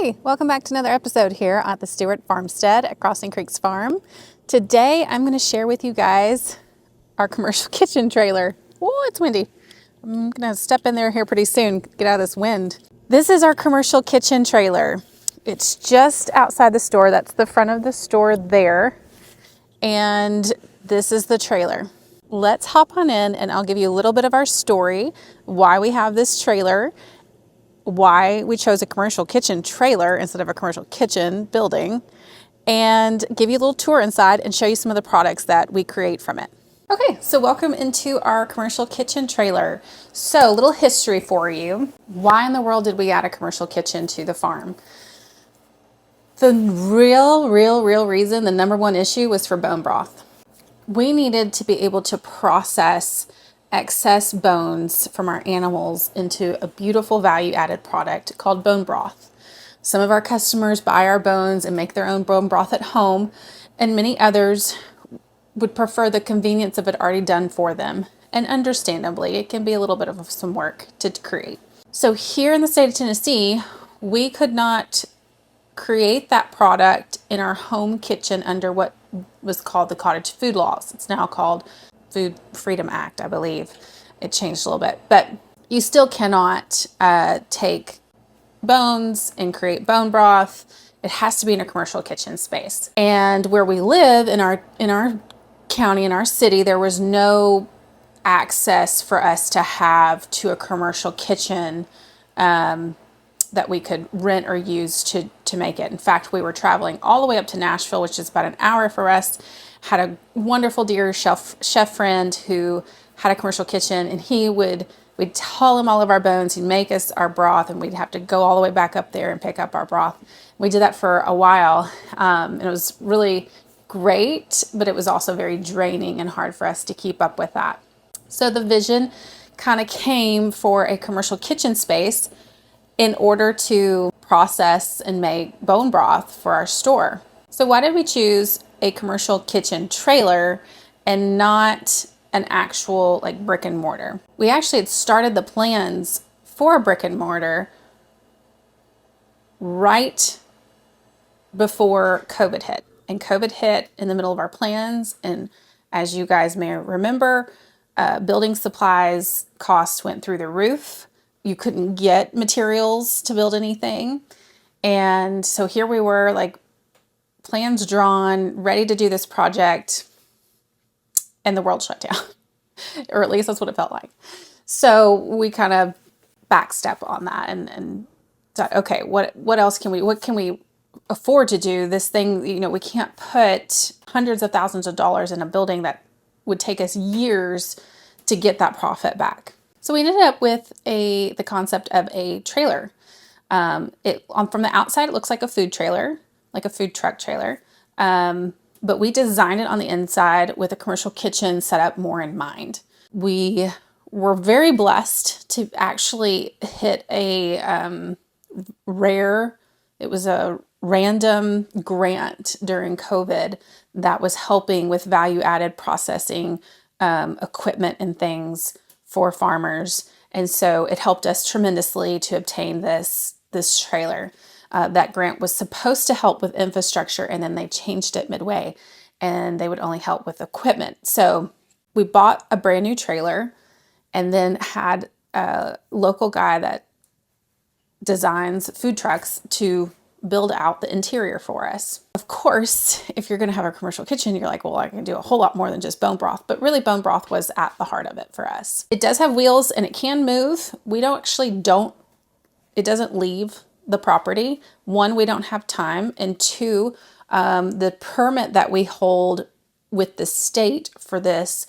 Hey, welcome back to another episode here at the Stewart Farmstead at Crossing Creeks Farm. Today I'm going to share with you guys our commercial kitchen trailer. Oh, it's windy. I'm going to step in there here pretty soon, get out of this wind. This is our commercial kitchen trailer. It's just outside the store. That's the front of the store there. And this is the trailer. Let's hop on in and I'll give you a little bit of our story, why we have this trailer, why we chose a commercial kitchen trailer instead of a commercial kitchen building, and give you a little tour inside and show you some of the products that we create from it. Okay, so welcome into our commercial kitchen trailer. So a little history for you. Why in the world did we add a commercial kitchen to the farm? The real reason, the number one issue was for bone broth. We needed to be able to process excess bones from our animals into a beautiful value-added product called bone broth. Some of our customers buy our bones and make their own bone broth at home, and many others would prefer the convenience of it already done for them. And understandably, it can be a little bit of some work to create. So here in the state of Tennessee, we could not create that product in our home kitchen under what was called the cottage food laws. It's now called Food Freedom Act, I believe. It changed a little bit, but you still cannot take bones and create bone broth. It has to be in a commercial kitchen space. And where we live in our county, in our city, there was no access for us to have to a commercial kitchen that we could rent or use to make it. In fact, we were traveling all the way up to Nashville, which is about an hour for us. Had a wonderful dear chef friend who had a commercial kitchen, and we'd haul him all of our bones. He'd make us our broth, and we'd have to go all the way back up there and pick up our broth. We did that for a while, and it was really great, but it was also very draining and hard for us to keep up with that. So the vision kind of came for a commercial kitchen space in order to process and make bone broth for our store. So why did we choose a commercial kitchen trailer and not an actual like brick and mortar? We actually had started the plans for a brick and mortar right before COVID hit. And COVID hit in the middle of our plans. And as you guys may remember, building supplies costs went through the roof. You couldn't get materials to build anything. And so here we were, like, plans drawn, ready to do this project, and the world shut down. Or at least that's what it felt like. So we kind of backstep on that and thought, okay, what else can we afford to do? This thing, we can't put hundreds of thousands of dollars in a building that would take us years to get that profit back. So we ended up with the concept of a trailer. From the outside, it looks like a food trailer, like a food truck trailer. But we designed it on the inside with a commercial kitchen set up more in mind. We were very blessed to actually hit a it was a random grant during COVID that was helping with value-added processing equipment and things for farmers. And so it helped us tremendously to obtain this trailer. That grant was supposed to help with infrastructure, and then they changed it midway, and they would only help with equipment. So we bought a brand new trailer and then had a local guy that designs food trucks to build out the interior for us. Of course, if you're going to have a commercial kitchen, you're like, well, I can do a whole lot more than just bone broth. But really, bone broth was at the heart of it for us. It does have wheels and it can move. It doesn't leave the property. One, we don't have time. And two, the permit that we hold with the state for this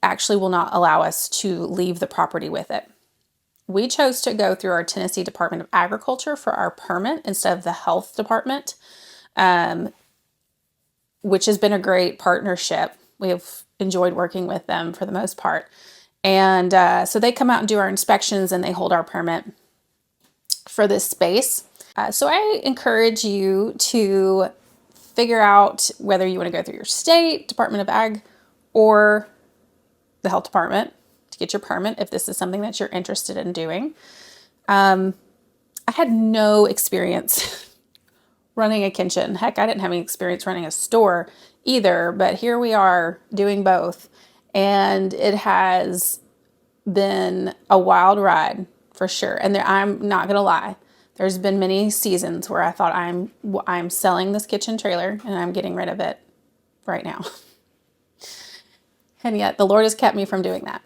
actually will not allow us to leave the property with it. We chose to go through our Tennessee Department of Agriculture for our permit instead of the health department, which has been a great partnership. We have enjoyed working with them for the most part. And so they come out and do our inspections and they hold our permit for this space. So I encourage you to figure out whether you want to go through your state Department of Ag or the health department to get your permit if this is something that you're interested in doing. I had no experience running a kitchen. Heck, I didn't have any experience running a store either, but here we are doing both. And it has been a wild ride for sure. And I'm not gonna lie, there's been many seasons where I thought I'm selling this kitchen trailer and I'm getting rid of it right now. And yet the Lord has kept me from doing that.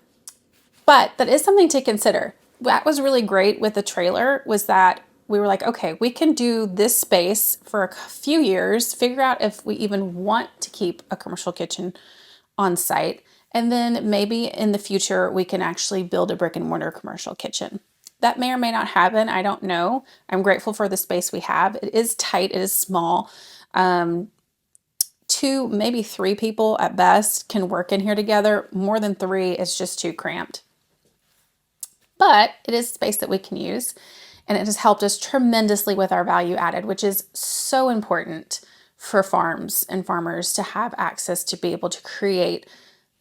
But that is something to consider. That was really great with the trailer, was that we were like, okay, we can do this space for a few years, figure out if we even want to keep a commercial kitchen on site. And then maybe in the future, we can actually build a brick and mortar commercial kitchen. That may or may not happen. I don't know. I'm grateful for the space we have. It is tight. It is small. 2, maybe 3 people at best can work in here together. More than 3 is just too cramped. But it is space that we can use. And it has helped us tremendously with our value added, which is so important for farms and farmers to have access to be able to create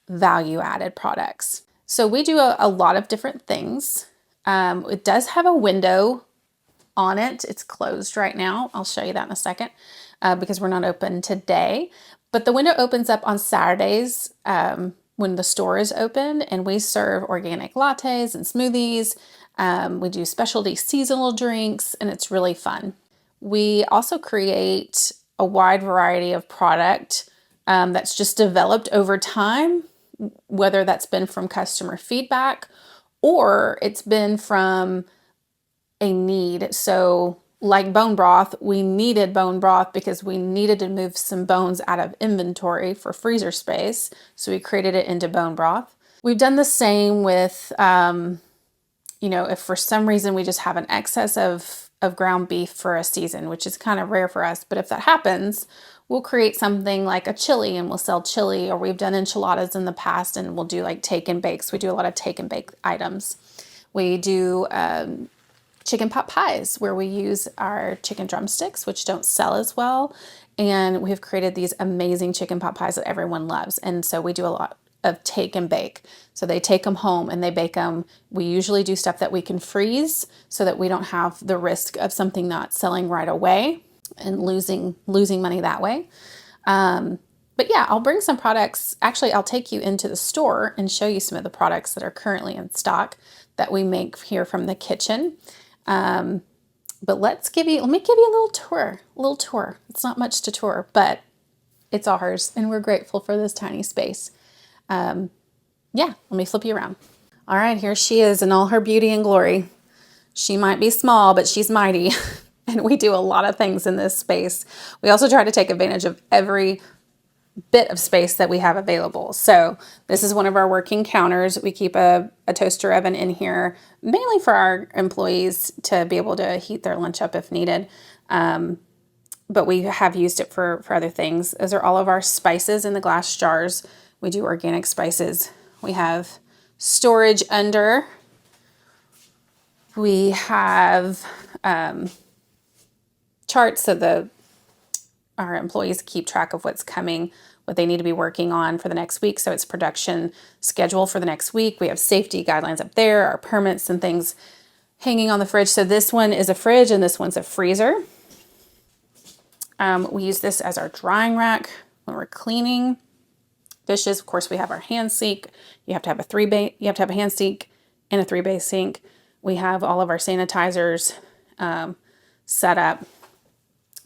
value added products. So we do a lot of different things. It does have a window on it. It's closed right now. I'll show you that in a second because we're not open today. But the window opens up on Saturdays when the store is open, and we serve organic lattes and smoothies. We do specialty seasonal drinks, and it's really fun. We also create a wide variety of product that's just developed over time, whether that's been from customer feedback or it's been from a need. So like bone broth, we needed bone broth because we needed to move some bones out of inventory for freezer space. So we created it into bone broth. We've done the same with, if for some reason we just have an excess of ground beef for a season, which is kind of rare for us. But if that happens, we'll create something like a chili and we'll sell chili, or we've done enchiladas in the past and we'll do like take and bakes. We do a lot of take and bake items. We do chicken pot pies where we use our chicken drumsticks, which don't sell as well. And we have created these amazing chicken pot pies that everyone loves. And so we do a lot of take and bake. So they take them home and they bake them. We usually do stuff that we can freeze so that we don't have the risk of something not selling right away and losing money that way. But yeah, I'll bring some products. Actually, I'll take you into the store and show you some of the products that are currently in stock that we make here from the kitchen. But let me give you a little tour. It's not much to tour, but it's ours and we're grateful for this tiny space. Let me flip you around. All right, here she is in all her beauty and glory. She might be small, but she's mighty. And we do a lot of things in this space. We also try to take advantage of every bit of space that we have available. So this is one of our working counters. We keep a toaster oven in here, mainly for our employees to be able to heat their lunch up if needed. But we have used it for other things. Those are all of our spices in the glass jars. We do organic spices. We have storage under. We have charts so our employees keep track of what's coming, what they need to be working on for the next week. So it's production schedule for the next week. We have safety guidelines up there, our permits and things hanging on the fridge. So this one is a fridge and this one's a freezer. We use this as our drying rack when we're cleaning dishes. Of course, we have our hand sink. You have to have a hand sink and a 3-bay sink. We have all of our sanitizers set up.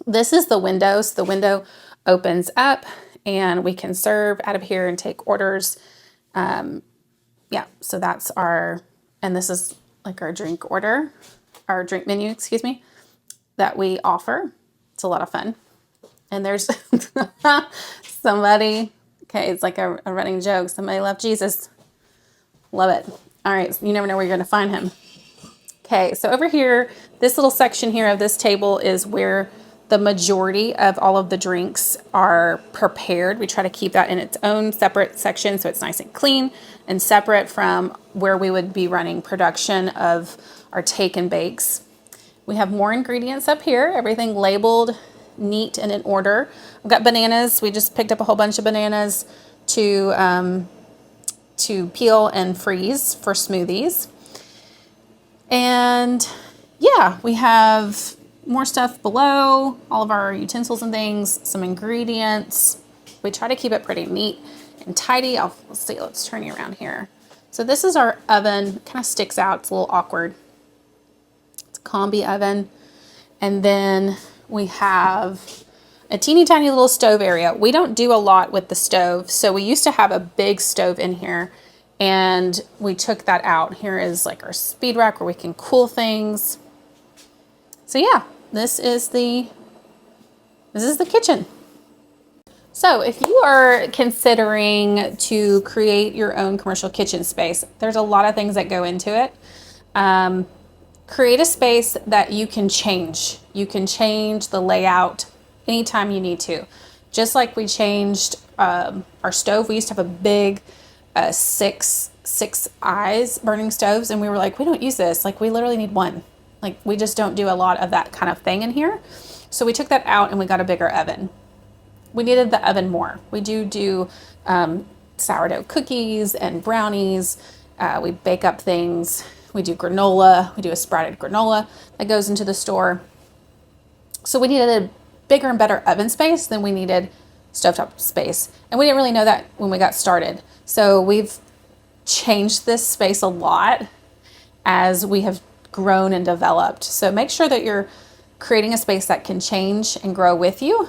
This is the window. So the window opens up and we can serve out of here and take orders. So that's and this is like our drink menu, that we offer. It's a lot of fun. And there's somebody, okay, it's like a running joke. Somebody left Jesus. Love it. All right, you never know where you're gonna find him. Okay, so over here, this little section here of this table is where the majority of all of the drinks are prepared. We try to keep that in its own separate section so it's nice and clean and separate from where we would be running production of our take and bakes. We have more ingredients up here, everything labeled, neat and in order. I've got bananas. We just picked up a whole bunch of bananas to peel and freeze for smoothies. And yeah, we have more stuff below, all of our utensils and things, some ingredients. We try to keep it pretty neat and tidy. Let's see, let's turn you around here. So this is our oven, kind of sticks out, it's a little awkward. It's a combi oven. And then we have a teeny tiny little stove area. We don't do a lot with the stove. So we used to have a big stove in here and we took that out. Here is like our speed rack where we can cool things. So yeah, this is the kitchen. So if you are considering to create your own commercial kitchen space, there's a lot of things that go into it. Create a space that you can change. You can change the layout anytime you need to. Just like we changed our stove. We used to have a big six eyes burning stoves, and we were like, we don't use this. Like, we literally need one. Like, we just don't do a lot of that kind of thing in here. So we took that out and we got a bigger oven. We needed the oven more. We do sourdough cookies and brownies. We bake up things. We do granola. We do a sprouted granola that goes into the store. So we needed a bigger and better oven space than we needed stovetop space. And we didn't really know that when we got started. So we've changed this space a lot as we have grown and developed. So make sure that you're creating a space that can change and grow with you.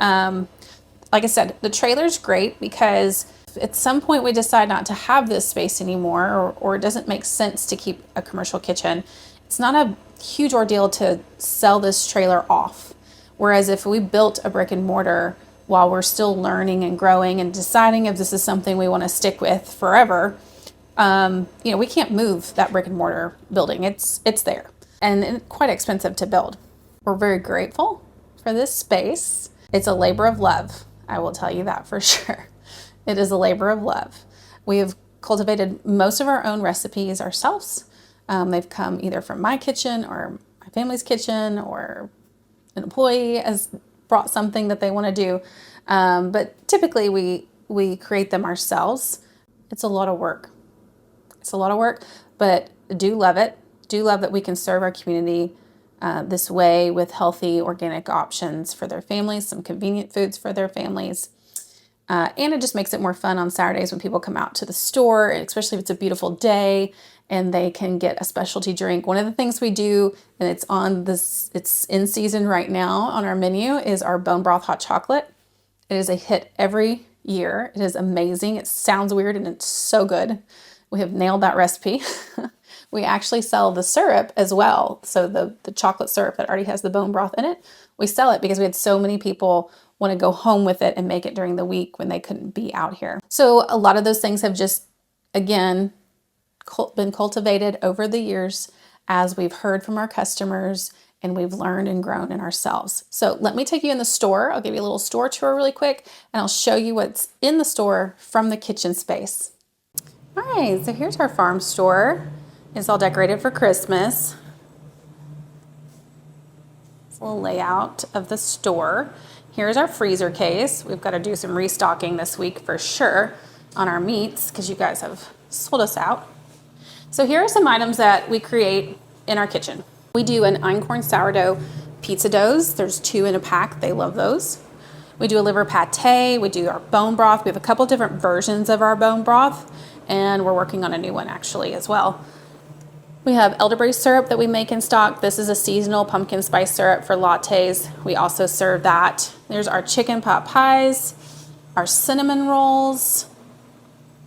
Like I said, the trailer's great because if at some point we decide not to have this space anymore, or it doesn't make sense to keep a commercial kitchen, it's not a huge ordeal to sell this trailer off. Whereas if we built a brick and mortar while we're still learning and growing and deciding if this is something we want to stick with forever, we can't move that brick and mortar building. It's there and quite expensive to build. We're very grateful for this space. It's a labor of love. I will tell you that for sure. It is a labor of love. We have cultivated most of our own recipes ourselves. They've come either from my kitchen or my family's kitchen, or an employee has brought something that they want to do. But typically we create them ourselves. It's a lot of work. It's a lot of work, but do love it. Do love that we can serve our community this way with healthy organic options for their families, some convenient foods for their families. And it just makes it more fun on Saturdays when people come out to the store, especially if it's a beautiful day and they can get a specialty drink. One of the things we do, and it's in season right now on our menu, is our Bone Broth hot chocolate. It is a hit every year. It is amazing. It sounds weird and it's so good. We have nailed that recipe. We actually sell the syrup as well. So the chocolate syrup that already has the bone broth in it, we sell it because we had so many people want to go home with it and make it during the week when they couldn't be out here. So a lot of those things have just, again, been cultivated over the years as we've heard from our customers and we've learned and grown in ourselves. So let me take you in the store. I'll give you a little store tour really quick and I'll show you what's in the store from the kitchen space. All right, so here's our farm store. It's all decorated for Christmas. It's a little layout of the store. Here's our freezer case. We've got to do some restocking this week for sure on our meats because you guys have sold us out. So here are some items that we create in our kitchen. We do an einkorn sourdough pizza doughs. There's 2 in a pack. They love those. We do a liver pate. We do our bone broth. We have a couple different versions of our bone broth, and we're working on a new one actually as well. We have elderberry syrup that we make in stock. This is a seasonal pumpkin spice syrup for lattes. We also serve that. There's our chicken pot pies, our cinnamon rolls.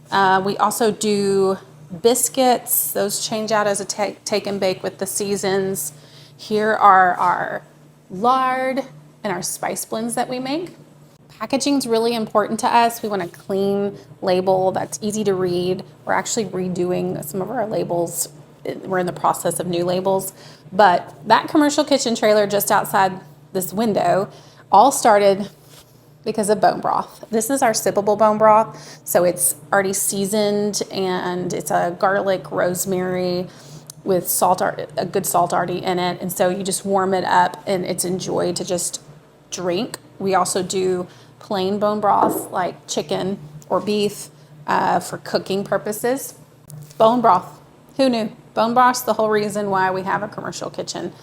We also do biscuits. Those change out as a take and bake with the seasons. Here are our lard and our spice blends that we make. Packaging is really important to us. We want a clean label that's easy to read. We're actually redoing some of our labels. We're in the process of new labels, but that commercial kitchen trailer just outside this window all started because of bone broth. This is our sippable bone broth. So it's already seasoned and it's a garlic, rosemary with salt, a good salt already in it. And so you just warm it up and it's enjoyed to just drink. We also do plain bone broth like chicken or beef for cooking purposes. Bone broth, who knew? Bone Broth's the whole reason why we have a commercial kitchen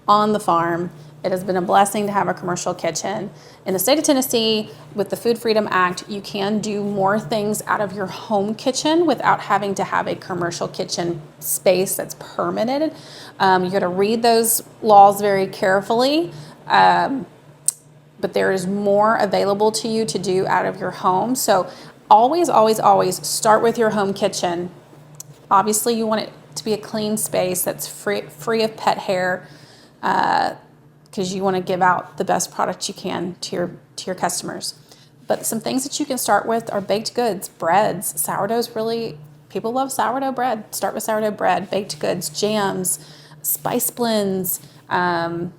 on the farm. It has been a blessing to have a commercial kitchen. In the state of Tennessee, with the Food Freedom Act, you can do more things out of your home kitchen without having to have a commercial kitchen space that's permitted. You got to read those laws very carefully, but there is more available to you to do out of your home. So always, always, always start with your home kitchen. Obviously, you want it to be a clean space that's free of pet hair, because you want to give out the best product you can to your customers. But some things that you can start with are baked goods, breads. Sourdough's really, people love sourdough bread. Start with sourdough bread, baked goods, jams, spice blends. For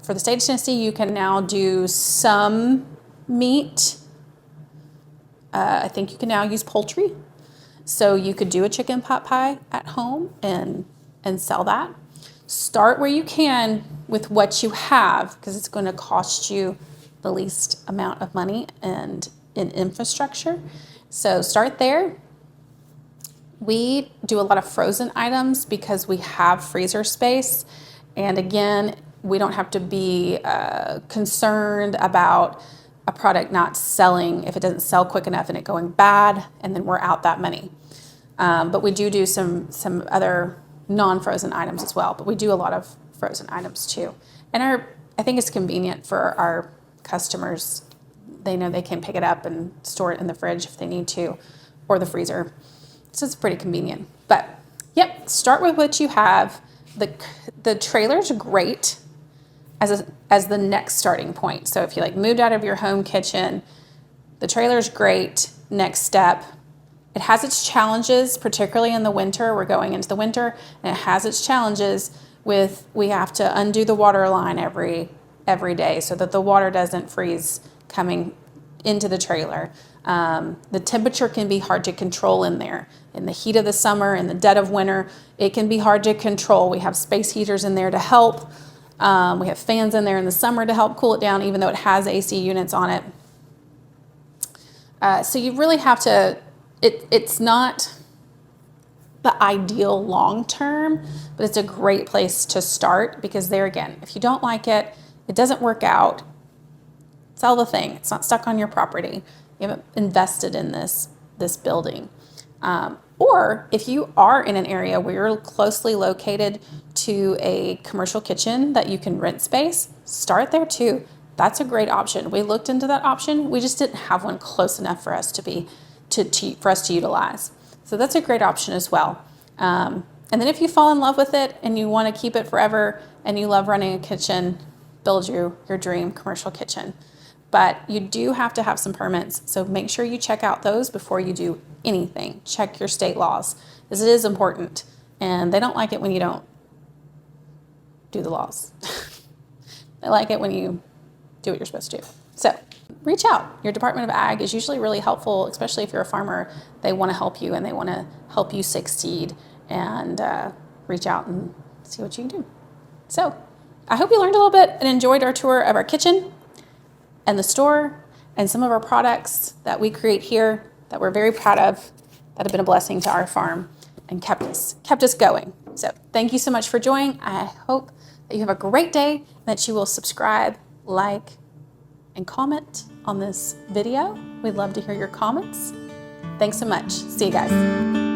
the state of Tennessee, you can now do some meat. I think you can now use poultry. So you could do a chicken pot pie at home and sell that. Start where you can with what you have, because it's going to cost you the least amount of money and in infrastructure. So start there. We do a lot of frozen items because we have freezer space. And again, we don't have to be concerned about a product not selling if it doesn't sell quick enough and it going bad, and then we're out that money. But we do some other non-frozen items as well, but we do a lot of frozen items too. And I think it's convenient for our customers. They know they can pick it up and store it in the fridge if they need to, or the freezer. So it's pretty convenient. But yep, start with what you have. The trailer's great as the next starting point. So if you moved out of your home kitchen, the trailer's great. Next step. It has its challenges, particularly in the winter. We're going into the winter, and it has its challenges with, we have to undo the water line every day so that the water doesn't freeze coming into the trailer. The temperature can be hard to control in there. In the heat of the summer, in the dead of winter, it can be hard to control. We have space heaters in there to help. We have fans in there in the summer to help cool it down, even though it has AC units on it. So you really have to, it's not the ideal long term, but it's a great place to start, because there again, if you don't like it, it doesn't work out, sell the thing. It's not stuck on your property. You haven't invested in this building. Or if you are in an area where you're closely located to a commercial kitchen that you can rent space, start there too. That's a great option. We looked into that option. We just didn't have one close enough for us for us to utilize. So that's a great option as well. And then if you fall in love with it and you want to keep it forever and you love running a kitchen, build your dream commercial kitchen. But you do have to have some permits. So make sure you check out those before you do anything. Check your state laws, because it is important. And they don't like it when you don't do the laws. They like it when you do what you're supposed to do. So reach out. Your Department of Ag is usually really helpful, especially if you're a farmer. They want to help you and they want to help you succeed, and reach out and see what you can do. So I hope you learned a little bit and enjoyed our tour of our kitchen and the store and some of our products that we create here that we're very proud of, that have been a blessing to our farm and kept us going. So thank you so much for joining. I hope that you have a great day, and that you will subscribe, like, and comment on this video. We'd love to hear your comments. Thanks so much. See you guys.